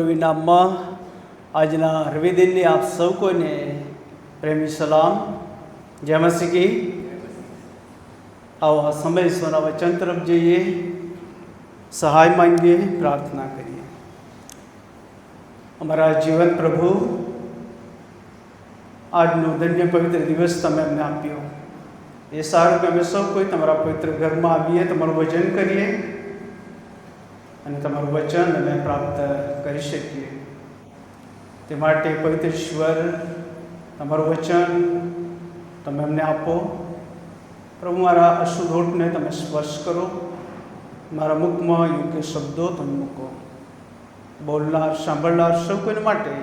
નામમાં આજના રવિ દિનની આપ સૌ કોઈને પ્રેમી સલામ. જય મસીહ કી. આવો આ સમય ઈશ્વરના વચન તરફ જઈએ, સહાય માંગીએ, પ્રાર્થના કરીએ. અમારા જીવન પ્રભુ, આજનો ધન્ય પવિત્ર દિવસ તમે અમને આપ્યો. એ સારું કે અમે સૌ કોઈ તમારા પવિત્ર ઘરમાં આવીએ, તમારું વચન કરીએ અને તમારું વચન અમે પ્રાપ્ત કરી શકીએ. તે માટે પવિત્ર ઈશ્વર, તમારું વચન તમે અમને આપો. પ્રભુ, મારા અશુદ્ધ હોઠને તમે સ્પર્શ કરો, મારા મુખમાં યોગ્ય શબ્દો તમે મૂકો. બોલનાર, સાંભળનાર સૌ કોઈને માટે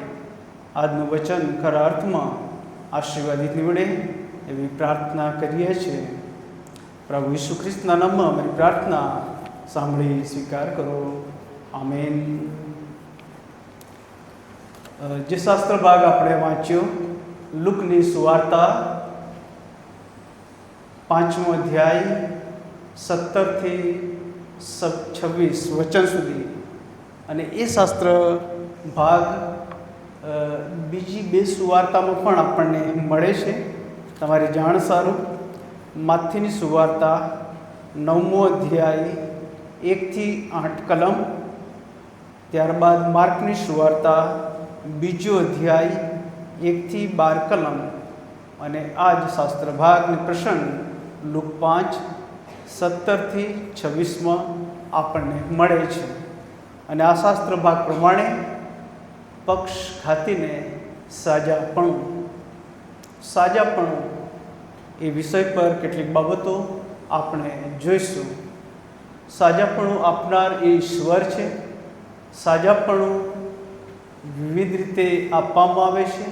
આજનું વચન ખરા અર્થમાં આશીર્વાદિત નીવડે એવી પ્રાર્થના કરીએ છીએ. પ્રભુ ઈસુ ખ્રિસ્તના નામમાં અમારી પ્રાર્થના સાંભળી સ્વીકાર કરો. આમેન. જે શાસ્ત્ર ભાગ આપણે વાંચ્યો, લુકની સુવાર્તા 5મો અધ્યાય 17 થી 26 વચન સુધી, અને એ શાસ્ત્ર ભાગ બીજી 2 સુવાર્તામાં પણ આપણને મળે છે. તમારી જાણ સારું, માથીની સુવાર્તા 9મો અધ્યાય 1 થી 8 કલમ, ત્યારબાદ માર્કની સુવાર્તા 2જો અધ્યાય 1 થી 12 કલમ, અને આ જ શાસ્ત્ર ભાગની પ્રસંગ લુક 5 17 થી 26માં આપણને મળે છે. અને આ શાસ્ત્ર ભાગ પ્રમાણે પક્ષઘાતીને સાજાપણું એ વિષય પર કેટલીક બાબતો આપણે જોઈશું. સાજાપણું આપનાર એ ઈશ્વર છે. સાજાપણું વિવિધ રીતે આપવામાં આવે છે,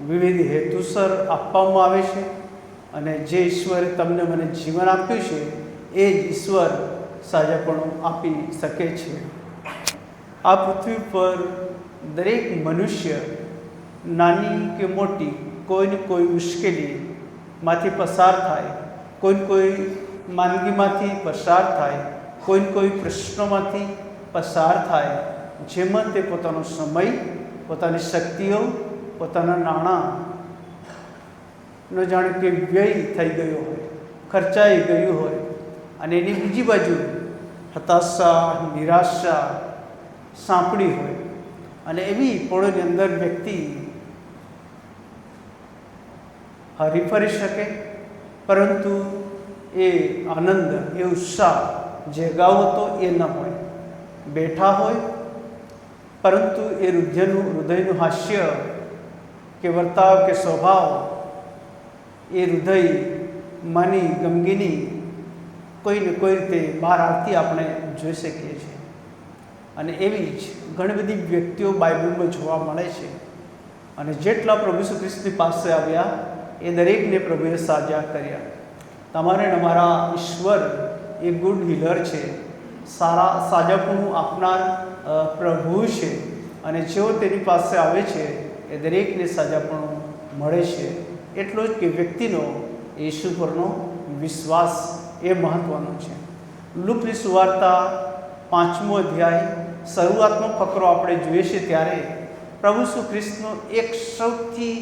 વિવિધ હેતુસર આપવામાં આવે છે, અને જે ઈશ્વરે તમને મને જીવન આપ્યું છે એ જ ઈશ્વર સાજાપણું આપી શકે છે. આ પૃથ્વી પર દરેક મનુષ્ય નાની કે મોટી કોઈને કોઈ મુશ્કેલીમાંથી પસાર થાય, કોઈને કોઈ માંદગીમાંથી પસાર થાય, કોઈને કોઈ પ્રશ્નોમાંથી પસાર થાય, જેમાં તે પોતાનો સમય, પોતાની શક્તિઓ, પોતાના નાણાં ન જાણે કે વ્યય થઈ ગયો હોય, ખર્ચાઈ ગયું હોય, અને એની બીજી બાજુ હતાશા, નિરાશા સાંપડી હોય, અને એવી પળોની અંદર વ્યક્તિ હરીફરી શકે, પરંતુ એ આનંદ, એ ઉત્સાહ જે અગાઉ હતો એ ન હોય. બેઠા હોય, પરંતુ એ હૃદયનું હાસ્ય કે વર્તાવ કે સ્વભાવ, એ હૃદયમાંની ગમગીની કોઈને કોઈ રીતે બહાર આવતી આપણે જોઈ શકીએ છીએ. અને એવી જ ઘણી બધી વ્યક્તિઓ બાઇબલમાં જોવા મળે છે. અને જેટલા પ્રભુ ઈસુ ખ્રિસ્તની પાસે આવ્યા એ દરેકને પ્રભુએ સાજા કર્યા. તમારે અમારા ઈશ્વર એ ગુડ હીલર છે, સાજાપણું આપનાર પ્રભુ છે, અને જેઓ તેની પાસે આવે છે એ દરેકને સાજાપણું મળે છે. એટલો જ કે વ્યક્તિનો యేసు પરનો વિશ્વાસ એ મહત્ત્વનો છે. લુકની સુવાર્તા 5મો અધ્યાય શરૂઆતનો ફકરો આપણે જોઈએ છીએ ત્યારે પ્રભુ ઈસુ ખ્રિસ્તનો એક સૌથી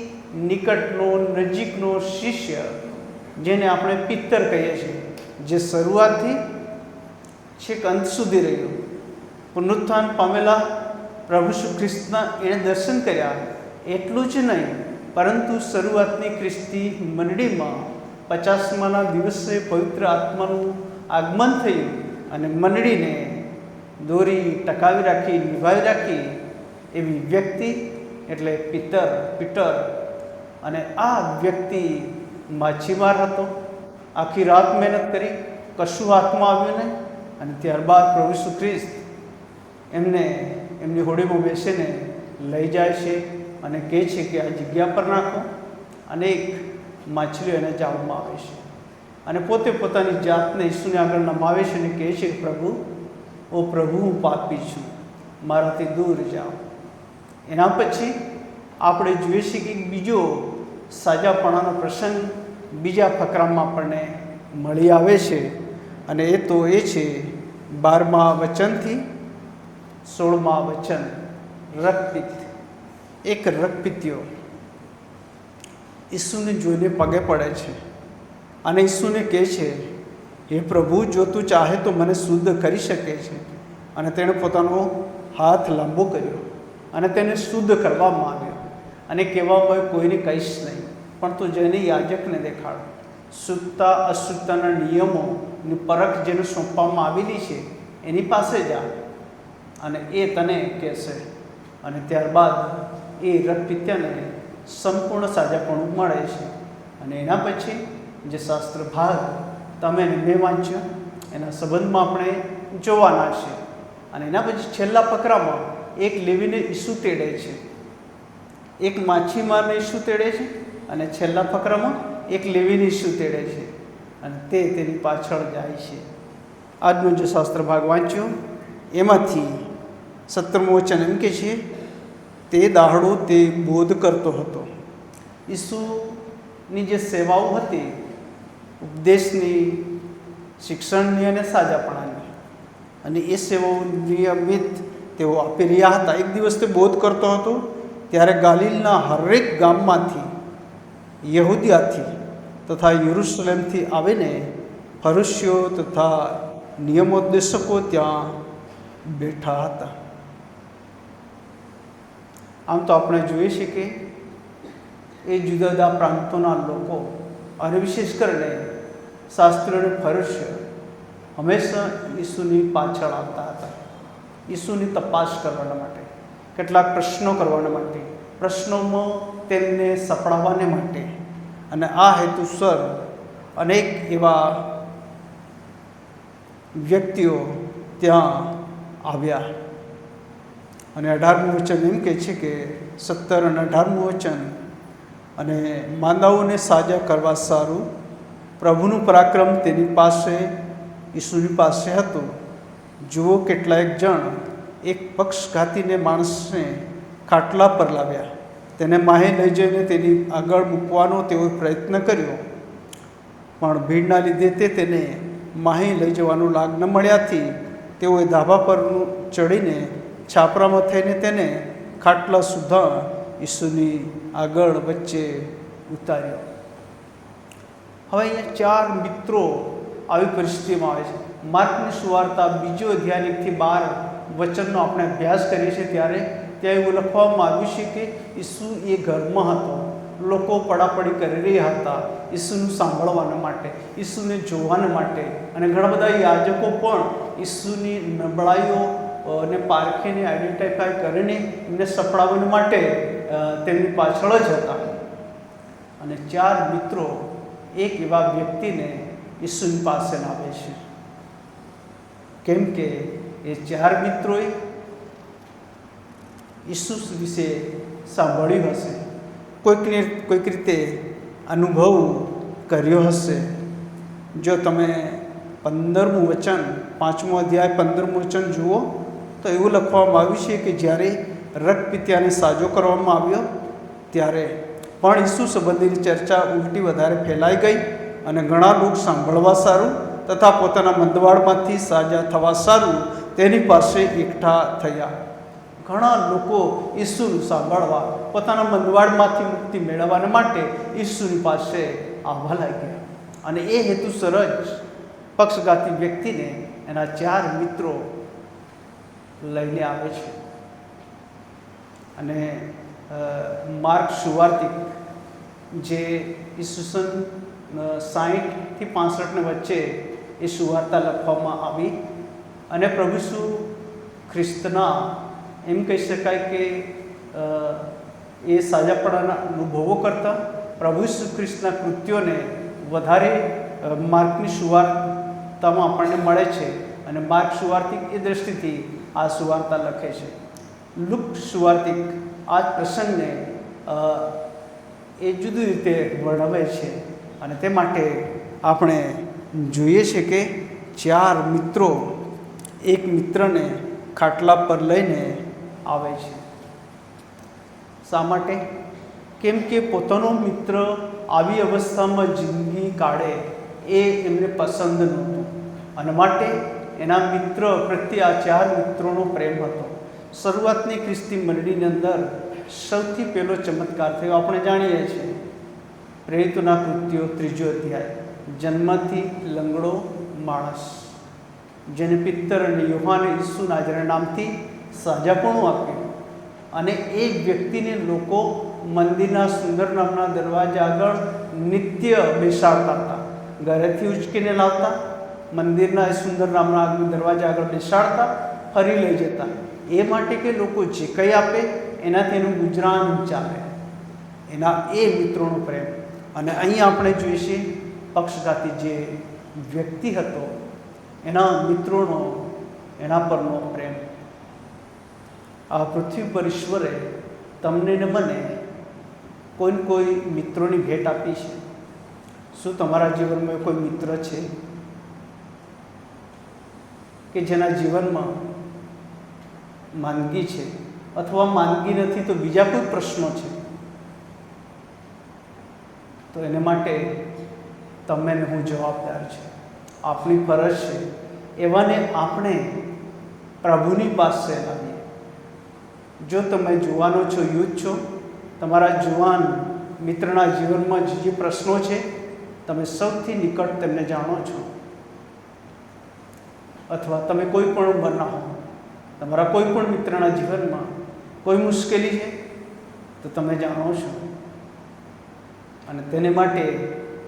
નિકટનો, નજીકનો શિષ્ય, જેને આપણે પિત્તર કહીએ છીએ, જે શરૂઆતથી છેક અંત સુધી રહ્યો, પુનરુત્થાન પામેલા પ્રભુ ઈસુ ખ્રિસ્તના એણે દર્શન કર્યા. એટલું જ નહીં, પરંતુ શરૂઆતની ખ્રિસ્તી મંડળીમાં 50માના દિવસે પવિત્ર આત્માનું આગમન થયું, અને મંડળીને દોરી ટકાવી રાખી, નિભાવી રાખી એવી વ્યક્તિ એટલે પીટર. અને આ વ્યક્તિ માછીમાર હતો. આખી રાત મહેનત કરી, કશું હાથમાં આવ્યું નહીં, અને ત્યારબાદ પ્રભુ ઈસુ ખ્રિસ્ત એમને એમની હોડીમાં બેસીને લઈ જાય છે અને કહે છે કે આ જગ્યા પર નાખો. અનેક માછલીઓ એને જાળમાં આવે છે, અને પોતે પોતાની જાતને ઈસુને આગળ નમાવે છે અને કહે છે કે પ્રભુ, હું પાપી છું, મારાથી દૂર જાઓ. એના પછી આપણે જોઈએ છીએ કે બીજો સાજાપણાનો પ્રસંગ બીજા ફકરામાં આપણને મળી આવે છે, અને એ તો એ છે 12મા વચનથી 16મા વચન. રક્તપિત્ત. એક રક્તપિત્તીઓ ઈસુને જોઈને પગે પડે છે અને ઈસુને કહે છે, હે પ્રભુ, જો તું ચાહે તો મને શુદ્ધ કરી શકે છે. અને તેણે પોતાનો હાથ લાંબો કર્યો અને તેને શુદ્ધ કરવામાં આવ્યો અને કહેવામાં કોઈને કહીશ નહીં, પણ તું જઈને યાજકને દેખાડ. શુદ્ધતા અશુદ્ધતાના નિયમોની પરખ જેને સોંપવામાં આવેલી છે એની પાસે જા અને એ તને કહેશે. અને ત્યારબાદ એ રક્તપિત્તને સંપૂર્ણ સાજાપણું મળે છે. અને એના પછી જે શાસ્ત્ર ભાગ તમે મેં વાંચ્યો એના સંબંધમાં આપણે જોવાના છે. અને એના પછી છેલ્લા ફકરામાં એક લેવીને ઈસુ તેડે છે, એક માછીમારને ઈસુ તેડે છે અને છેલ્લા ફકરામાં એક લેવીને ઈસુ તેડે છે અને તે તેની પાછળ જાય છે. આજનો જે શાસ્ત્ર ભાગ વાંચ્યો એમાંથી 17મું વચન એમ કે છે, તે દાહડો તે બોધ કરતો હતો. ઈસુની જે સેવાઓ હતી, ઉપદેશની, શિક્ષણની અને સાજાપણાની, અને એ સેવાઓ નિયમિત તેઓ આપી રહ્યા હતા. એક દિવસ તે બોધ કરતો હતો ત્યારે ગાલિલના હરેક ગામમાંથી, યહૂદિયાથી તથા યરુશલેમથી આવીને ફરીસીઓ તથા નિયમોપદેશકો ત્યાં બેઠા હતા. આમ તો આપણે જોઈએ છીએ કે એ જુદા જુદા પ્રાંતોના લોકો અને વિશેષ કરીને શાસ્ત્રીઓ અને ફરીસીઓ હંમેશા ઈસુની પાછળ આવતા હતા, ઈસુની તપાસ કરવાના માટે, કેટલાક પ્રશ્નો કરવાના માટે, પ્રશ્નોમાં તેમને સપડાવવાને માટે. અને આ હેતુસર અનેક એવા વ્યક્તિઓ ત્યાં આવ્યા. અને 18મું વચન એમ કહે છે કે 17 અને 18મું વચન, અને માંદાઓને સાજા કરવા સારું પ્રભુનું પરાક્રમ તેની પાસે, ઈસુની પાસે હતું. જુઓ, કેટલાક જણ એક પક્ષઘાતીને માણસને ખાટલા પર લાવ્યા. તેને માહે લઈ જઈને તેની આગળ મૂકવાનો તેઓએ પ્રયત્ન કર્યો, પણ ભીડના લીધે તેને માહે લઈ જવાનો લાગ ન મળ્યાથી તેઓએ ધાબા પર ચડીને છાપરામાં થઈને તેને ખાટલા સુધા ઈસુની આગળ વચ્ચે ઉતાર્યો. હવે અહીંયા 4 મિત્રો આવી પરિસ્થિતિમાં આવે છે. માર્કની સુવાર્તા 2 અધ્યાય 1-12 વચનનો આપણે અભ્યાસ કરીએ છીએ ત્યારે ત્યાં એવું લખવામાં આવ્યું છે કે ઈસુ એ ઘરમાં હતો, લોકો પડાપડી કરી રહ્યા હતા ઈસુનું સાંભળવાના માટે, ઈસુને જોવાના માટે. અને ઘણા બધા યાજકો પણ ઈસુની નબળાઈઓ ને પારખીને આઈડેન્ટિફાઈ કરીને એમને સપડાવવા માટે તેમની પાછળ જ હતા. અને 4 મિત્રો એક એવા વ્યક્તિને ઈસુની પાસે લાવે છે, કેમ કે એ 4 મિત્રોએ ઈસુ વિશે સાંભળ્યું હશે, કોઈક રીતે અનુભવ કર્યો હશે. જો તમે 15મું વચન, 5મો અધ્યાય 15મું વચન જુઓ તો એવું લખવામાં આવ્યું છે કે જ્યારે રક્તપિત્તને સાજો કરવામાં આવ્યો ત્યારે પણ ઈસુ સંબંધીની ચર્ચા ઉલટી વધારે ફેલાઈ ગઈ અને ઘણા લોકો સાંભળવા સારું તથા પોતાના મંદવાડમાંથી સાજા થવા સારું તેની પાસે એકઠા થયા. ઘણા લોકો ઈસુનું સાંભળવા, પોતાના મંદવાડમાંથી મુક્તિ મેળવવાના માટે ઈસુની પાસે આવવા લાગ્યા. અને એ હેતુસર જ પક્ષઘાતી વ્યક્તિને એના 4 મિત્રો લઈને આવે છે. અને માર્ક સુવાર્તિક, જે ઈસુસન 60 થી 65 વચ્ચે એ સુવાર્તા લખવામાં આવી, અને પ્રભુ ઈસુ ખ્રિસ્તના એમ કહી શકાય કે એ સાજાપણાના અનુભવો કરતા પ્રભુ ઈસુ ખ્રિસ્તના કૃત્યોને વધારે માર્કની સુવાર્તામાં આપણને મળે છે. અને માર્ક સુવાર્તિક એ દ્રષ્ટિથી આ સુવાર્તા લખે છે. લુક સુવાર્તિક આ પ્રસંગને એ જુદી રીતે વર્ણવે છે. અને તે માટે આપણે જોઈએ છે કે 4 મિત્રો એક મિત્રને ખાટલા પર લઈને આવે છે. શા માટે? કેમ કે પોતાનો મિત્ર આવી અવસ્થામાં જિંદગી કાઢે એ એમને પસંદ નહોતું, અને માટે એના મિત્ર પ્રત્યે આ 4 મિત્રોનો પ્રેમ હતો. શરૂઆતની ખ્રિસ્તી મંડળીની અંદર સૌથી પહેલો ચમત્કાર થયો આપણે જાણીએ છીએ, પ્રેરિતોના કૃત્યો 3 અધ્યાય. જન્મથી લંગડો માણસ, જેને પિત્તર અને યોહાને ઈસુ નાઝરેના નામથી સાજાપણું આપ્યું, અને એ વ્યક્તિને લોકો મંદિરના સુંદર નામના દરવાજા આગળ નિત્ય બેસાડતા હતા. ઘરેથી ઉચકીને લાવતા, મંદિરના એ સુંદર નામના દરવાજા આગળ બેસાડતા, ફરી લઈ જતા. એ માટે કે લોકો જે કંઈ આપે એનાથી એનું ગુજરાન ચાલે. એના એ મિત્રોનો પ્રેમ. અને અહીં આપણે જોઈએ છીએ પક્ષઘાતી જે વ્યક્તિ હતો એના મિત્રોનો, એના પરનો પ્રેમ. આ પૃથ્વી પર ઈશ્વરે તમને ને મને કોઈ મિત્રોની ભેટ આપી છે. શું તમારા જીવનમાં કોઈ મિત્ર છે કે જેના જીવનમાં માંદગી છે, અથવા માંદગી નથી તો બીજા કોઈ પ્રશ્નો છે? તો એને માટે તમે ને હું જવાબદાર છે. આપણી ફરજ છે એવાને આપણે પ્રભુની પાસે લાવીએ. જો તમે જુવાનો છો, યુથ છો, તમારા જુવાન મિત્રના જીવનમાં જે પ્રશ્નો છે તમે સૌથી નિકટ તેમને જાણો છો. અથવા તમે કોઈ પણ ઉંમરના હો, તમારા કોઈ પણ મિત્રના જીવનમાં કોઈ મુશ્કેલી છે તો તમે જાણો છો, અને તેને માટે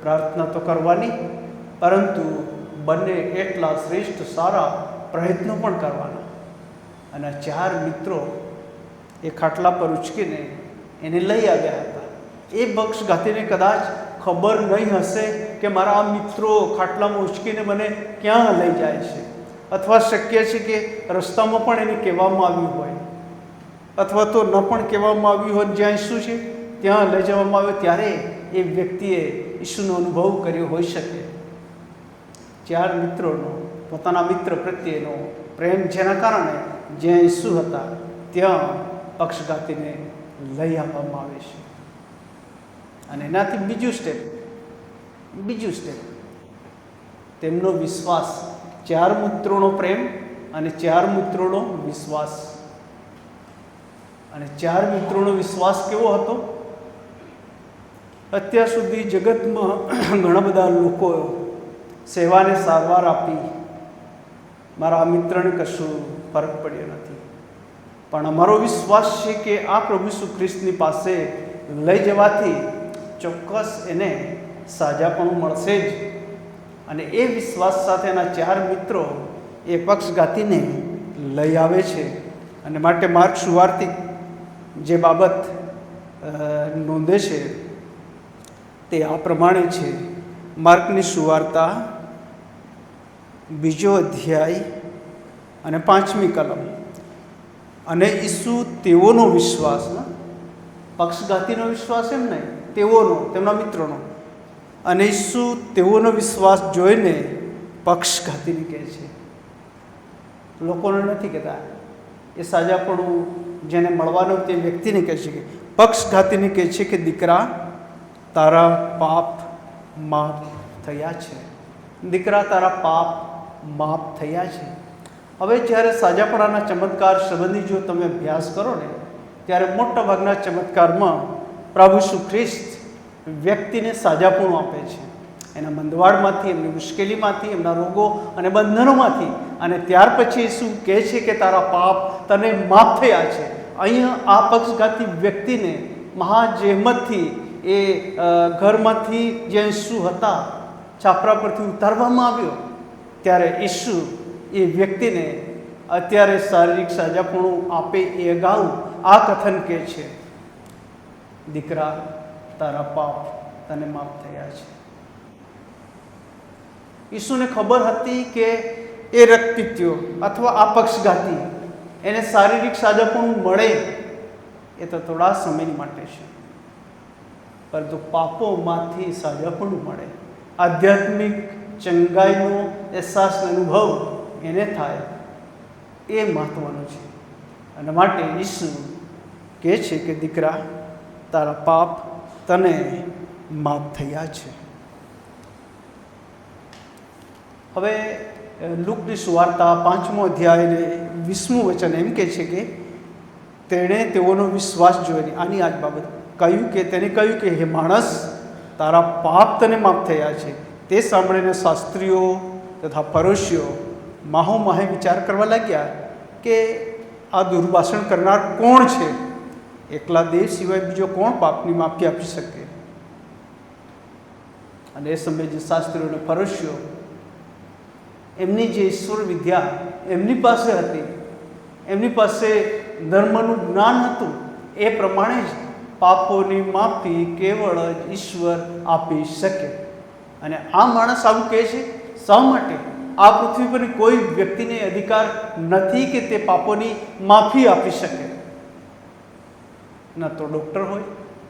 પ્રાર્થના તો કરવાની, પરંતુ બંને એટલા શ્રેષ્ઠ સારા પ્રયત્નો પણ કરવાના. અને 4 મિત્રો એ ખાટલા પર ઉચકીને એને લઈ આવ્યા હતા. એ પક્ષઘાતીને કદાચ ખબર નહીં હશે કે મારા આ મિત્રો ખાટલામાં ઉચકીને મને ક્યાં લઈ જાય છે, અથવા શક્ય છે કે રસ્તામાં પણ એને કહેવામાં આવ્યું હોય, અથવા તો ન પણ કહેવામાં આવ્યું હોય, જ્યાં ઈસુ છે ત્યાં લઈ જવામાં આવ્યો, ત્યારે એ વ્યક્તિએ ઈસુનો અનુભવ કર્યો હોઈ શકે. 4 મિત્રોનો, પોતાના મિત્ર પ્રત્યેનો પ્રેમ, જેના કારણે જ્યાં ઈસુ હતા ત્યાં પક્ષઘાતીને લઈ આવવામાં આવે છે. અને એનાથી બીજું સ્ટેપ તેમનો વિશ્વાસ. 4 મિત્રોનો પ્રેમ અને 4 મિત્રોનો વિશ્વાસ. અને 4 મિત્રોનો વિશ્વાસ કેવો હતો? અત્યાર સુધી જગતમાં ઘણા બધા લોકો સેવાને સારવાર આપી, મારા મિત્રને કશું ફરક પડ્યો નથી. પણ અમારો વિશ્વાસ છે કે આ પ્રભુ ઈસુ ખ્રિસ્તની પાસે લઈ જવાથી ચોક્કસ એને સાજાપણું મળશે જ. અને એ વિશ્વાસ સાથેના 4 મિત્રો એ પક્ષઘાતીને લઈ આવે છે. અને માટે માર્ક સુવાર્તિક જે બાબત નોંધે છે તે આ પ્રમાણે છે. માર્કની સુવાર્તા 2 અધ્યાય અને 5મી કલમ. અને ઈસુ તેઓનો વિશ્વાસ, પક્ષઘાતીનો વિશ્વાસ એમ નહીં, તેઓનો, તેમના મિત્રોનો. અને ઈસુ તેઓનો વિશ્વાસ જોઈને પક્ષઘાતીને કહે છે, લોકોને નથી કહેતા, એ સાજાપણું જેને મળવાનું તે વ્યક્તિને કહે છે, કે પક્ષઘાતીને કહે છે કે દીકરા, તારા પાપ માફ થયા છે. દીકરા, તારા પાપ માફ થયા છે. હવે જ્યારે સાજાપણાના ચમત્કાર સંબંધી જો તમે અભ્યાસ કરો ને, ત્યારે મોટા ભાગના ચમત્કારમાં પ્રભુ ઈસુ ખ્રિસ્ત વ્યક્તિને સાજાપણું આપે છે, એના બંધવાળમાંથી, એમની મુશ્કેલીમાંથી, એમના રોગો અને બંધનોમાંથી. અને ત્યાર પછી શું કહે છે કે તારા પાપ તને માફ થયા છે. અહીંયા આ પક્ષઘાતી વ્યક્તિને મહાજહેમતથી એ ઘરમાંથી જે ઈસુ હતા છાપરા પરથી ઉતારવામાં આવ્યો, ત્યારે ઈસુ એ વ્યક્તિને અત્યારે શારીરિક સાજાપણું આપે એ અગાઉ આ કથન કહે છે, દીકરા, તારા પાપ તને માફ થયા છે. ઈસુને ખબર હતી કે એ રક્તપિત્યો અથવા આ પક્ષઘાતી એને શારીરિક સાજાપણું મળે એ તો થોડા સમય માટે છે, પરંતુ પાપોમાંથી સાજાપણું મળે, આધ્યાત્મિક ચંગાઈનો અહેસાસ, અનુભવ એને થાય, એ મહત્વનું છે. અને માટે ઈસુ કહે છે કે દીકરા, તારા પાપ તને માફ થયા છે. હવે લુકની સુવાર્તા 5મો અધ્યાય અને 20મું વચન એમ કહે છે કે તેણે તેઓનો વિશ્વાસ જોઈને આની આ જ બાબત કહ્યું કે તેને કહ્યું કે હે માણસ, તારા પાપ તને માફ થયા છે. તે સાંભળીને શાસ્ત્રીઓ તથા ફરોશીઓ માહોમાહે વિચાર કરવા લાગ્યા કે આ દુર્ભાષણ કરનાર કોણ છે? એકલા દેવ સિવાય બીજો કોણ પાપની માફી આપી શકે? અને એ સમયે જે શાસ્ત્રીઓ અને ફરોશીઓ, એમની જે ઈશ્વર વિદ્યા એમની પાસે હતી, એમની પાસે ધર્મનું જ્ઞાન હતું, એ પ્રમાણે જ પાપોની માફી કેવળ જ ઈશ્વર આપી શકે. અને આ માણસ આવું કહે છે શા માટે? આ પૃથ્વી પરની કોઈ વ્યક્તિને અધિકાર નથી કે તે પાપોની માફી આપી શકે. ન તો ડૉક્ટર હોય,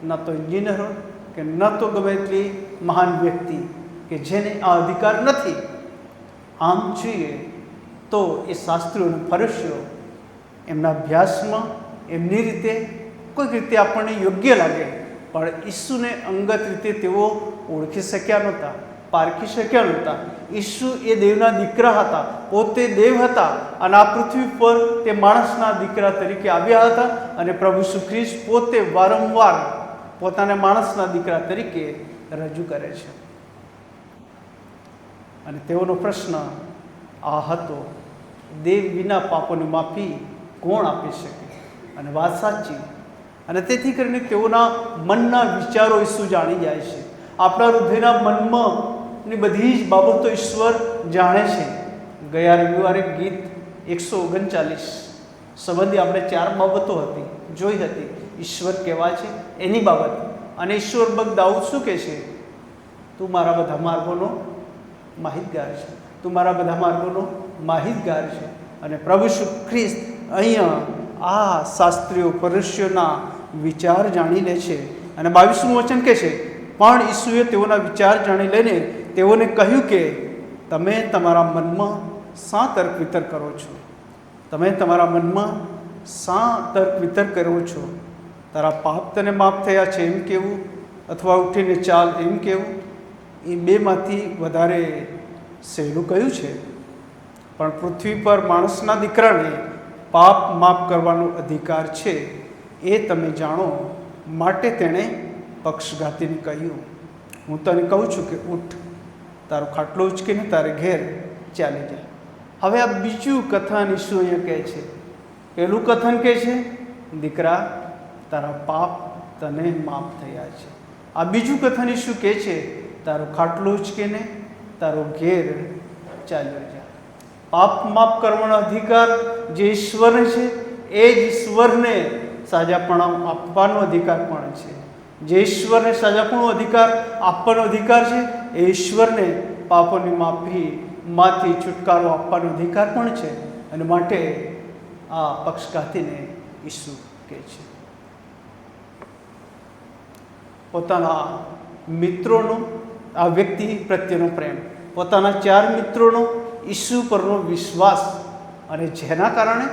ન તો એન્જિનિયર હોય, કે ન તો ગમે એટલી મહાન વ્યક્તિ કે જેને આ અધિકાર નથી. આમ જોઈએ તો એ શાસ્ત્રીઓ અને ફરીસીઓ એમના અભ્યાસમાં એમની રીતે કોઈક રીતે આપણને યોગ્ય લાગે, પણ ઈસુને અંગત રીતે તેઓ ઓળખી શક્યા નહોતા, પારખી શક્યા નહોતા. ઈસુ એ દેવના દીકરા હતા, પોતે દેવ હતા, અને આ પૃથ્વી પર તે માણસના દીકરા તરીકે આવ્યા હતા. અને પ્રભુ ઈસુ ખ્રિસ્ત પોતે વારંવાર પોતાને માણસના દીકરા તરીકે રજૂ કરે છે. અને તેઓનો પ્રશ્ન આ હતો, દેવ વિના પાપોની માફી કોણ આપી શકે? અને વાત સાચી. અને તેથી કરીને તેઓના મનના વિચારો ઈસુ જાણી જાય છે. આપણા હૃદયના મનમાં ની બધી જ બાબતો ઈશ્વર જાણે છે. ગયા રવિવારે ગીત 139 સંબંધી આપણે 4 બાબતો જોઈ હતી. ઈશ્વર કેવા છે એની બાબત. અને ઈશ્વર ભક્ત દાઉદ શું કહે છે? તું મારા બધા માર્ગોનો માહિતગાર છે, તું મારા બધા માર્ગોનો માહિતગાર છે. અને પ્રભુ ઈસુ ખ્રિસ્ત અહીંયા આ શાસ્ત્રીઓ ફરીસીઓના વિચાર જાણી લે છે. અને 22મું વચન કહે છે, પણ ઈસુએ તેઓના વિચાર જાણી લઈને તેઓને કહ્યું કે તમે તમારા મનમાં શા તર્ક વિતર્ક કરો છો? તમે તમારા મનમાં શા તર્ક વિતર્ક કરો છો? તારા પાપ તને માફ થયા છે એમ કહેવું, અથવા ઉઠીને ચાલ એમ કહેવું, એ બેમાંથી વધારે સહેલું કયું છે? પણ પૃથ્વી પર માણસના દીકરાને પાપ માફ કરવાનો અધિકાર છે એ તમે જાણો, માટે તેણે પક્ષઘાતીને કહ્યું, હું તને કહું છું કે ઉઠ, તારો ખાટલો ઉચકીને તારે ઘેર ચાલી જાય. હવે આ બીજું કથન ઈસુ અહીંયા કહે છે. પહેલું કથન કહે છે, દીકરા તારા પાપ તને માફ થયા છે. આ બીજું કથન ઈસુ કહે છે, તારો ખાટલો ઉચકીને તારો ઘેર ચાલ્યો જા. પાપ માફ કરવાનો અધિકાર જે ઈશ્વરને છે, એ જ ઈશ્વરને સાજાપણા આપવાનો અધિકાર પણ છે. જે ઈશ્વરને સાજાપણો અધિકાર આપવાનો અધિકાર છે, એ ઈશ્વરને પાપોની માફીમાંથી છુટકારો આપવાનો અધિકાર પણ છે. અને માટે આ પક્ષઘાતીને ઈસુ કહે છે. પોતાના મિત્રોનો, આ વ્યક્તિ પ્રત્યેનો પ્રેમ, પોતાના 4 મિત્રોનો ઈસુ પરનો વિશ્વાસ, અને જેના કારણે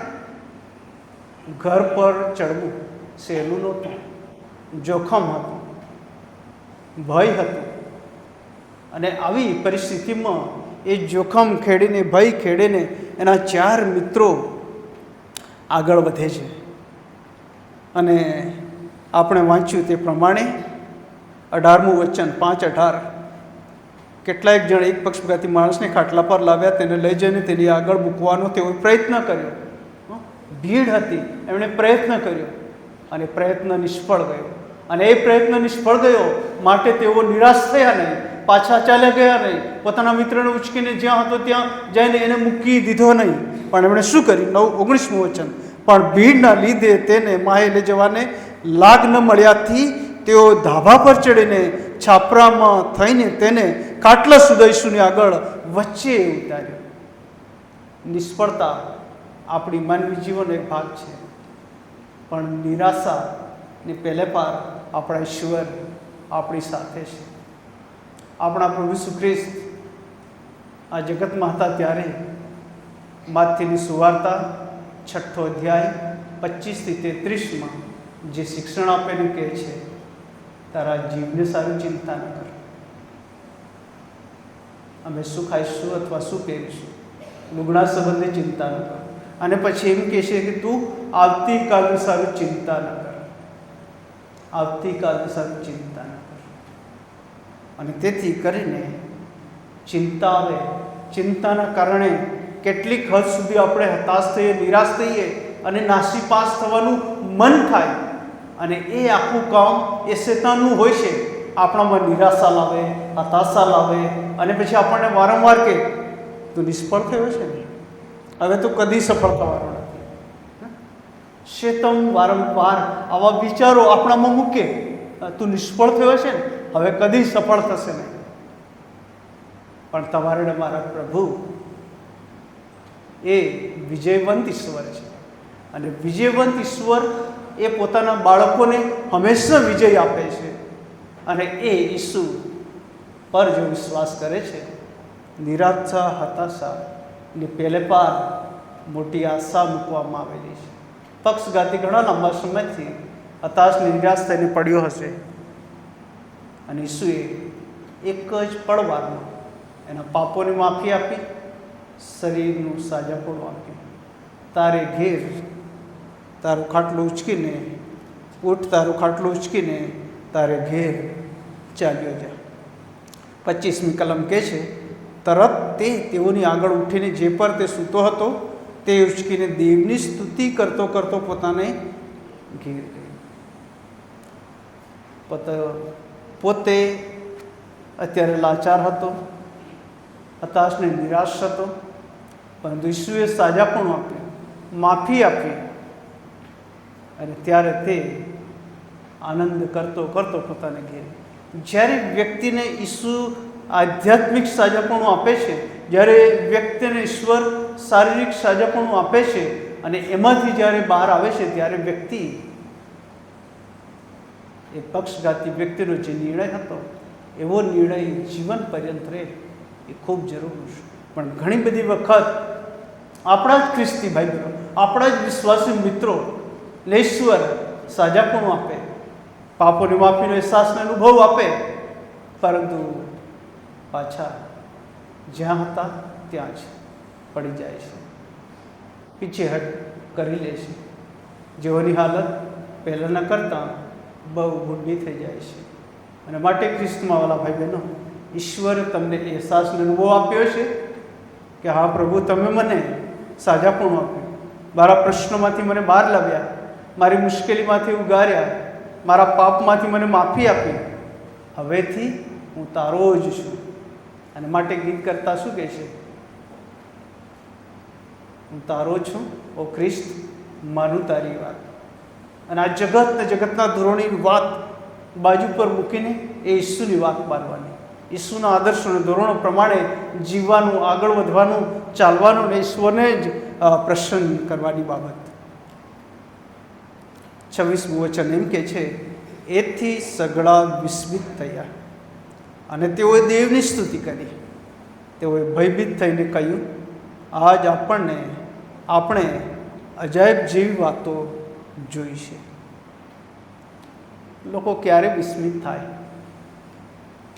ઘર પર ચડવું સહેલું નહોતું, જોખમ હતું, ભય હતું. અને આવી પરિસ્થિતિમાં એ જોખમ ખેડીને, ભય ખેડીને એના 4 મિત્રો આગળ વધે છે. અને આપણે વાંચ્યું તે પ્રમાણે 18મું વચન 5:18, કેટલાક જણ એક પક્ષઘાતી માણસને ખાટલા પર લાવ્યા, તેને લઈ જઈને તેની આગળ મૂકવાનો તેઓએ પ્રયત્ન કર્યો. ભીડ હતી, એમણે પ્રયત્ન કર્યો, અને પ્રયત્ન નિષ્ફળ ગયો. અને એ પ્રયત્ન નિષ્ફળ ગયો માટે તેઓ નિરાશ થયા નહીં, પાછા ચાલ્યા ગયા નહીં, પોતાના મિત્રને ઉચકીને જ્યાં હતો ત્યાં જઈને એને મૂકી દીધો નહીં. પણ એમણે શું કર્યું? 19મું વચન, પણ ભીડના લીધે તેને માહે લઈ જવાને લાગ ન મળ્યાથી તેઓ ધાબા પર ચડીને છાપરામાં થઈને તેને ખાટલા સુધી ઈસુની આગળ વચ્ચે ઉતાર્યો. નિષ્ફળતા આપણી માનવી જીવનનો એક ભાગ છે, પણ નિરાશાની પહેલે પાર આપણા ઈશ્વર આપણી સાથે છે. આપણા પ્રભુ ઈસુ ખ્રિસ્ત આ જગતમાં હતા ત્યારે માથેની સુવાર્તા 6ઠ્ઠો અધ્યાય 25 થી 33માં જે શિક્ષણ આપેને કહે છે, તારા જીવને સારું ચિંતા ન કર, અમે શું ખાઈશું અથવા શું પહેરીશું, લુગડા સંબંધે ચિંતા ન કર. અને પછી એમ કહે છે કે તું આવતીકાલની સારું ચિંતા ન કર, આવતીકાલની સારું ચિંતા ન કર. અને તેથી કરીને ચિંતા આવે, ચિંતાના કારણે કેટલીક હદ સુધી આપણે હતાશ થઈએ, નિરાશ થઈએ અને નાસીપાસ થવાનું મન થાય. અને એ આખું કામ એ શેતાનનું હોય છે, આપણામાં નિરાશા લાવે, હતાશા લાવે અને પછી આપણને વારંવાર કે તું નિષ્ફળ થયો છે ને, હવે તો કદી સફળ થવાનો નથી. શેતાન વારંવાર આવા વિચારો આપણામાં મૂકે, તું નિષ્ફળ થયો છે ને, હવે કદી સફળ થશે નહીં. પણ તમારે મારા પ્રભુ એ વિજયવંત ઈશ્વર છે. અને વિજયવંત ઈશ્વર એ પોતાના બાળકોને હંમેશા વિજય આપે છે. અને એ ઈસુ પર જો વિશ્વાસ કરે છે, નિરાશા હતાશા ને પહેલે પાર મોટી આશા મૂકવામાં આવેલી છે. પક્ષઘાતી ઘણા લાંબા સમયથી હતાશ નિરાશ થઈને પડ્યો હશે અને ઈસુએ એક જ પળવારમાં એના પાપોની માફી આપી, શરીરનું સાજાપણું આપ્યું. તારે ઘેર તારું ખાટલું ઉચકીને ઉઠ, તારું ખાટલું ઉચકીને તારે ઘેર ચાલ્યો જા. 25મી કલમ કહે છે, તરત તે તેઓની આગળ ઉઠીને જે પર તે સૂતો હતો તે ઉચકીને દેવની સ્તુતિ કરતો કરતો પોતાને ઘેર ગયો. પોતે અત્યારે લાચાર હતો, હતાશ ને નિરાશ હતો, પરંતુ ઈસુએ સાજાપણું આપ્યું, માફી આપી અને ત્યારે તે આનંદ કરતો કરતો પોતાને ઘેર. જ્યારે વ્યક્તિને ઈસુ આધ્યાત્મિક સાજાપણું આપે છે, જ્યારે વ્યક્તિને ઈશ્વર શારીરિક સાજાપણું આપે છે અને એમાંથી જ્યારે બહાર આવે છે, ત્યારે વ્યક્તિ એ પક્ષઘાતી વ્યક્તિનો જે નિર્ણય હતો એવો નિર્ણય જીવન પર્યંત રહે એ ખૂબ જરૂરી છે. પણ ઘણી બધી વખત આપણા જ ખ્રિસ્તી ભાઈ બહેનો, આપણા જ વિશ્વાસી મિત્રો ઈશ્વર સાજાપણું આપે, પાપોની માફીનો અહેસાસનો અનુભવ આપે, પરંતુ પાછા જ્યાં હતા ત્યાં જ પડી જાય છે, પીછેહટ કરી લે છે. જેઓની હાલત પહેલાંના કરતાં બહુ ગુંડી થઈ જાય છે. અને માટે ખ્રિસ્તમાં વાલા ભાઈ બહેનો, ઈશ્વરે તમને અહેસાસનો અનુભવ આપ્યો છે કે હા પ્રભુ, તમે મને સાજાપણું આપ્યું, મારા પ્રશ્નોમાંથી મને બહાર લાવ્યા, મારી મુશ્કેલીમાંથી ઉગાર્યા, મારા પાપમાંથી મને માફી આપી, હવેથી હું તારો જ છું. અને માટે ગીત કરતા શું કહે છે? હું તારો છું ઓ ખ્રિસ્ત, માનું તારી વાત. અને આ જગતને જગતના ધોરણની વાત બાજુ પર મૂકીને એ ઈસુની વાત માનવાની, ઈસુના આદર્શોને ધોરણો પ્રમાણે જીવવાનું, આગળ વધવાનું, ચાલવાનું ને ઈશ્વરને જ પ્રસન્ન કરવાની બાબત. 26મું વચન એમ કે છે, એથી સઘળા વિસ્મિત થયા અને તેઓએ દેવની સ્તુતિ કરી. તેઓએ ભયભીત થઈને કહ્યું, આજ આપણે અજાયબ જેવી વાતો જોઈ છે. લોકો ક્યારે વિસ્મિત થાય?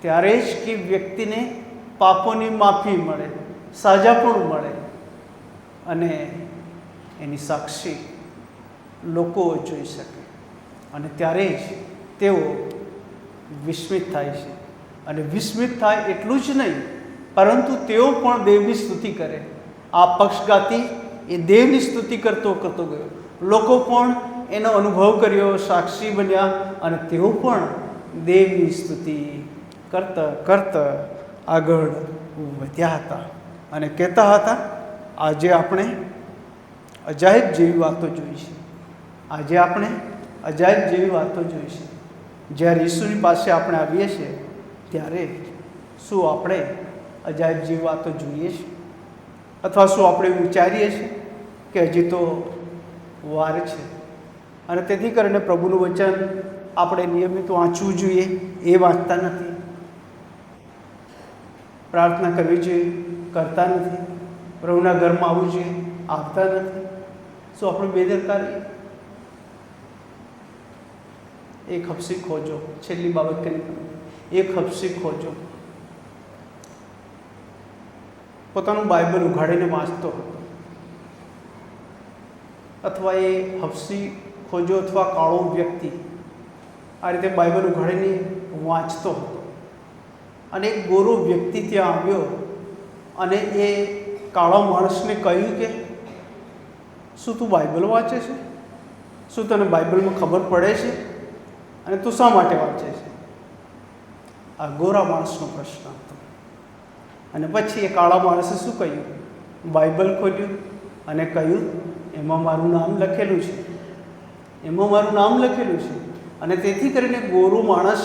ત્યારે જ કે વ્યક્તિને પાપોની માફી મળે, સાજાપણું મળે અને એની સાક્ષી લોકો જોઈ શકે. અને ત્યારે જ તેઓ વિસ્મિત થાય છે. અને વિસ્મિત થાય એટલું જ નહીં, પરંતુ તેઓ પણ દેવની સ્તુતિ કરે. આ પક્ષઘાતી એ દેવની સ્તુતિ કરતો કરતો ગયો. લોકો પણ એનો અનુભવ કર્યો, સાક્ષી બન્યા અને તેઓ પણ દેવની સ્તુતિ કરતા કરતા આગળ વધ્યા હતા અને કહેતા હતા, આજે આપણે અજાયબ જેવી વાતો જોઈ છે. આજે આપણે અજાયબ જેવી વાતો જોઈ છે. જ્યારે ઈસુની પાસે આપણે આવીએ છીએ ત્યારે શું આપણે અજાયબ જેવી વાતો જોઈએ છીએ? અથવા શું આપણે વિચારીએ છીએ કે હજી તો વાર છે? અને તેથી કરીને પ્રભુનું વચન આપણે નિયમિત વાંચવું જોઈએ, એ વાંચતા નથી. પ્રાર્થના કરવી જોઈએ, કરતા નથી. પ્રભુના ઘરમાં આવવું જોઈએ, આવતા નથી. શું આપણે બેદરકારી? એક હફસી ખોજો. છેલ્લી બાબત કરી, એક હફસી ખોજો. પોતાનું બાઇબલ ઉઘાડીને વાંચતો હતો. અથવા એ હફસી ખોજો અથવા કાળો વ્યક્તિ આ રીતે બાઇબલ ઉઘાડીને વાંચતો હતો, અને એક ગોરો વ્યક્તિ ત્યાં આવ્યો અને એ કાળા માણસને કહ્યું કે શું તું બાઇબલ વાંચે છે? શું તને બાઇબલમાં ખબર પડે છે? અને તું શા માટે વાંચે છે? આ ગોરા માણસનો પ્રશ્ન હતો. અને પછી એ કાળા માણસે શું કહ્યું? બાઇબલ ખોલ્યું અને કહ્યું, એમાં મારું નામ લખેલું છે, એમાં મારું નામ લખેલું છે. અને તેથી કરીને ગોરો માણસ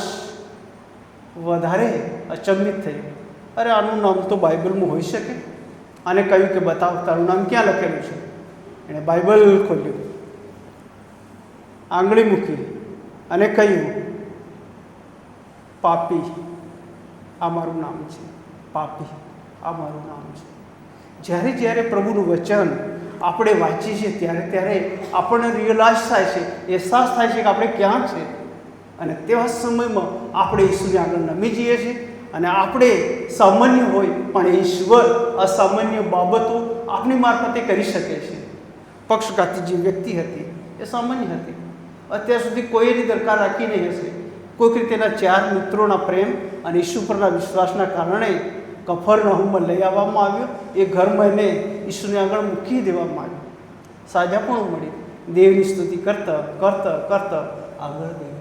વધારે અચંબિત થયો. અરે આનું નામ તો બાઇબલમાં હોઈ શકે. અને કહ્યું કે બતાવ, તારું નામ ક્યાં લખેલું છે? એણે બાઇબલ ખોલ્યું, આંગળી મૂકી અને કહ્યું, પાપી આ મારું નામ છે, પાપી આ મારું નામ છે. જ્યારે જ્યારે પ્રભુનું વચન આપણે વાંચીએ છીએ ત્યારે આપણને રિયલાઇઝ થાય છે, અહેસાસ થાય છે કે આપણે ક્યાં છે. અને તેવા સમયમાં આપણે ઈશ્વરની આગળ નમી જઈએ છીએ. અને આપણે સામાન્ય હોય પણ ઈશ્વર અસામાન્ય બાબતો આપણી મારફતે કરી શકે છે. પક્ષઘાતી જે વ્યક્તિ હતી એ સામાન્ય હતી. અત્યાર સુધી કોઈ એની દરકાર રાખી નહીં હશે. કોઈક રીતે તેના 4 મિત્રોના પ્રેમ અને ઈસુ પરના વિશ્વાસના કારણે કફરનહૂમમાં લઈ આવવામાં આવ્યો. એ ઘરમાં એને ઈસુની આગળ મૂકી દેવામાં આવ્યો. સાજાપણું મળી, દેવની સ્તુતિ કરતા કરતા કરતા આગળ ગયો.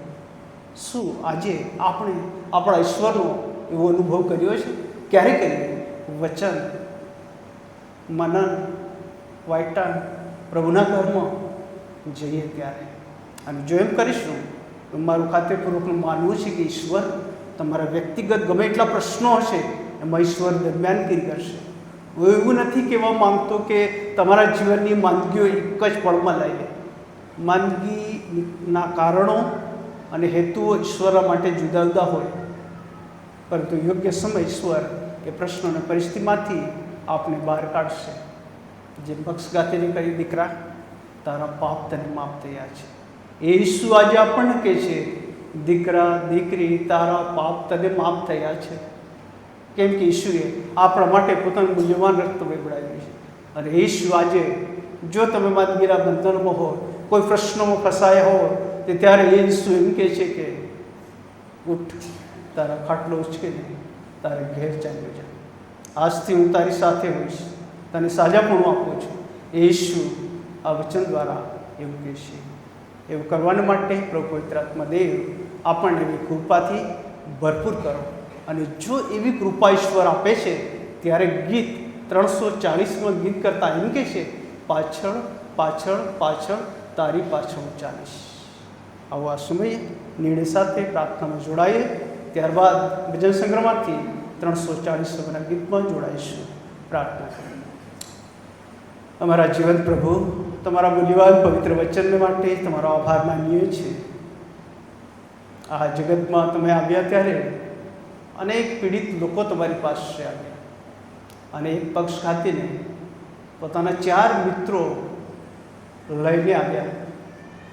શું આજે આપણે આપણા ઈશ્વરનો એવો અનુભવ કર્યો છે? ક્યારે કર્યો? વચન, મનન, વાંચન, પ્રભુના ઘરમાં જઈએ ત્યારે. અને જો એમ કરીશું તો મારું ખાતરીપૂર્વકનું માનવું છે કે ઈશ્વર તમારા વ્યક્તિગત ગમે એટલા પ્રશ્નો હશે એમાં ઈશ્વર દરમિયાનગીરી કરશે. હું એવું નથી કહેવા માંગતો કે તમારા જીવનની માંદગીઓ એક જ પળમાં લઈ લે. માંદગીના કારણો અને હેતુઓ ઈશ્વર માટે જુદા જુદા હોય, પરંતુ યોગ્ય સમય ઈશ્વર એ પ્રશ્નો અને પરિસ્થિતિમાંથી આપને બહાર કાઢશે. જેમ પક્ષઘાતીને કહ્યું, દીકરા તારા પાપ તને માફ થયા છે. એ ઈસુ આજે આપણને કહે છે, દીકરા દીકરી તારા પાપ તને માફ થયા છે. કેમ કે ઈસુએ આપણા માટે પોતાનું મૂલ્યવાન રક્ત વહેવડાવ્યું છે. અને ઈસુ આજે જો તમે માંદગીના બંધનમાં હો, કોઈ પ્રશ્નોમાં ફસાયા હો, તો ત્યારે એ ઈસુ એમ કહે છે કે ઉઠ, તારા ખાટલો ઉચકીને તારે ઘેર ચાલ્યો જા. આજથી હું તારી સાથે હોઈશ, તને સાજાપણું આપું છું. એ ઈસુ આ વચન દ્વારા એવું કહે છે. એવું કરવાને માટે પ્રભુ પવિત્ર આત્મા દેવ આપણને એવી કૃપાથી ભરપૂર કરો. અને જો એવી કૃપા ઈશ્વર આપે છે ત્યારે ગીત 340માં ગીત કરતાં એમ કહે છે, પાછળ પાછળ પાછળ તારી પાછળ ચાલીશ. આવો આ સમયે નિર્ણય સાથે પ્રાર્થનામાં જોડાઈએ. ત્યારબાદ ભજન સંગ્રહમાંથી 340 ગીતમાં જોડાઈશું. પ્રાર્થના કરીએ. અમારા જીવન પ્રભુ, તમારા મૂલ્યવાન પવિત્ર વચનને માટે તમારો આભાર માનીએ છીએ. આ જગતમાં તમે આવ્યા ત્યારે અનેક પીડિત લોકો તમારી પાસે આવ્યા, અને એક પક્ષઘાતીને પોતાના 4 મિત્રો લઈને આવ્યા.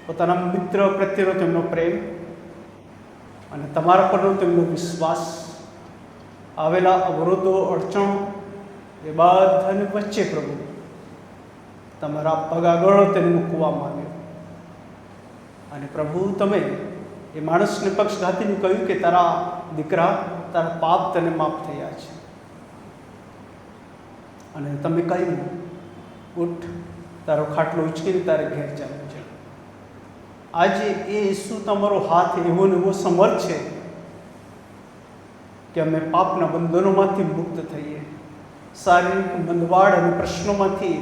પોતાના મિત્ર પ્રત્યેનો તેમનો પ્રેમ અને તમારા પરનો તેમનો વિશ્વાસ, આવેલા અવરોધો, અડચણો એ બધાની વચ્ચે પ્રભુ તમારા પગ આગળ તેને મૂકવામાં આવ્યો. અને પ્રભુ તમે એ માણસને પક્ષઘાતીને કહ્યું કે તારા દીકરા, તારા પાપ તને માફ થયા છે. અને તમે કહ્યું, ઉઠ, તારો ખાટલો ઉચકીને તારે ઘેર ચાલ્યો છે. આજે એ ઈસુ તમારો હાથ એવો ને એવો સમર્થ છે કે અમે પાપના બંધનોમાંથી મુક્ત થઈએ, શારીરિક બંધવાડ અને પ્રશ્નોમાંથી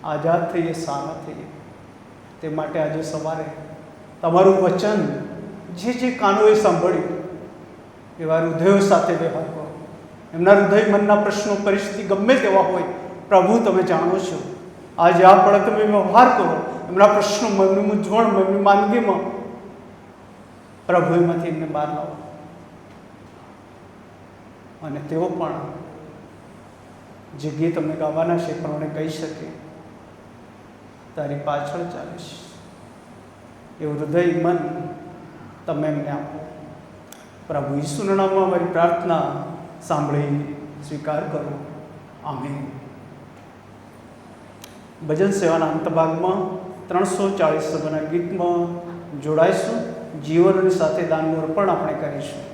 આઝાદ થઈએ, સારા થઈએ. તે માટે આજે સવારે તમારું વચન જે કાનોએ સાંભળ્યું એવા હૃદયો સાથે વ્યવહાર કરો. એમના હૃદય મનના પ્રશ્નો, પરિસ્થિતિ ગમે તેવા હોય, પ્રભુ તમે જાણો છો. આજે આ પળે તમે વ્યવહાર કરો. એમના પ્રશ્નો, મનની મૂંઝવણ, મનની માંદગીમાં પ્રભુ એમાંથી એમને બહાર લાવો. અને તેઓ પણ જે ગીત અમે ગાવાના છે પ્રમાણે કહી શકે, તારી પાછળ ચાલીશ. એવું હૃદય, મન તમે એમને આપો. પ્રભુ ઈસુના નામમાં અમારી પ્રાર્થના સાંભળી સ્વીકાર કરો. આમેન. ભજન સેવાના અંત ભાગમાં 340 સભાના ગીતમાં જોડાઈશું. જીવનની સાથે દાનનું અર્પણ આપણે કરીશું.